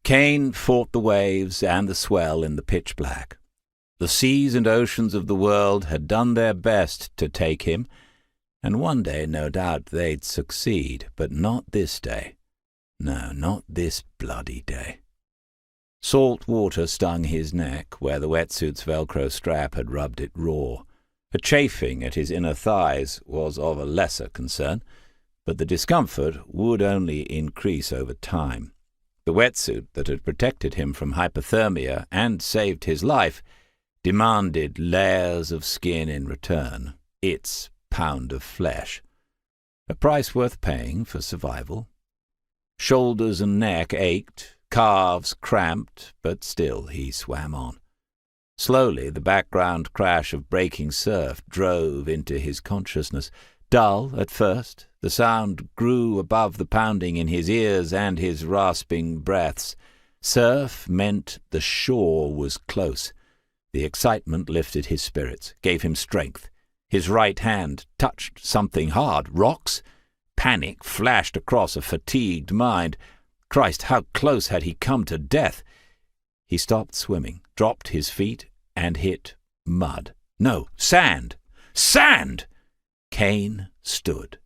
Kaine fought the waves and the swell in the pitch black. The seas and oceans of the world had done their best to take him, and one day no doubt they'd succeed, but not this day. No, not this bloody day. Salt water stung his neck where the wetsuit's Velcro strap had rubbed it raw. A chafing at his inner thighs was of a lesser concern, but the discomfort would only increase over time. The wetsuit that had protected him from hypothermia and saved his life demanded layers of skin in return, its pound of flesh. A price worth paying for survival. Shoulders and neck ached, calves cramped, but still he swam on. Slowly the background crash of breaking surf drove into his consciousness. Dull at first, the sound grew above the pounding in his ears and his rasping breaths. Surf meant the shore was close. The excitement lifted his spirits, gave him strength. His right hand touched something hard. Rocks? Panic flashed across a fatigued mind. Christ, how close had he come to death? He stopped swimming, dropped his feet, and hit mud. No, sand! Sand! Kaine stood.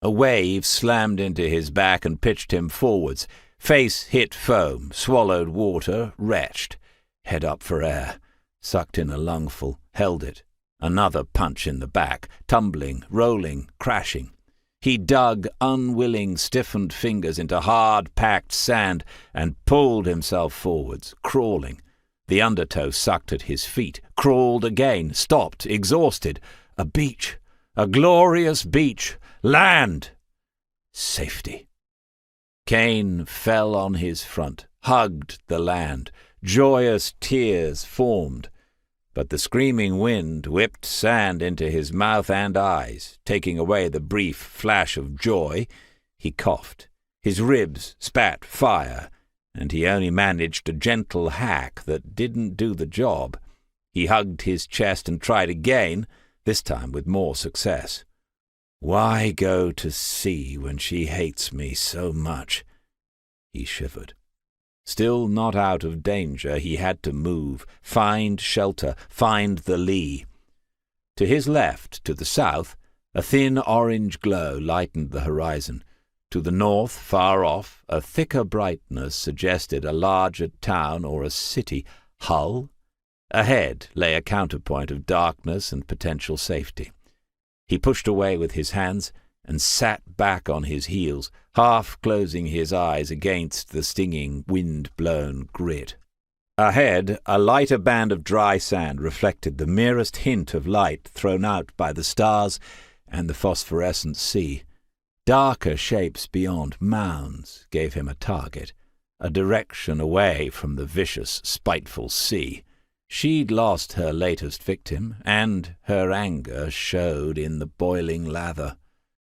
A wave slammed into his back and pitched him forwards. Face hit foam, swallowed water, retched. Head up for air. Sucked in a lungful, held it. Another punch in the back, tumbling, rolling, crashing. He dug unwilling, stiffened fingers into hard-packed sand and pulled himself forwards, crawling. The undertow sucked at his feet, crawled again, stopped, exhausted. A beach, a glorious beach, land! Safety. Kaine fell on his front, hugged the land. Joyous tears formed. But the screaming wind whipped sand into his mouth and eyes, taking away the brief flash of joy. He coughed. His ribs spat fire, and he only managed a gentle hack that didn't do the job. He hugged his chest and tried again, this time with more success. Why go to sea when she hates me so much? He shivered. Still not out of danger, he had to move, find shelter, find the lee. To his left, to the south, a thin orange glow lightened the horizon. To the north, far off, a thicker brightness suggested a larger town or a city. Hull? Ahead lay a counterpoint of darkness and potential safety. He pushed away with his hands and sat back on his heels, half closing his eyes against the stinging, wind-blown grit. Ahead, a lighter band of dry sand reflected the merest hint of light thrown out by the stars and the phosphorescent sea. Darker shapes beyond, mounds, gave him a target, a direction away from the vicious, spiteful sea. She'd lost her latest victim, and her anger showed in the boiling lather.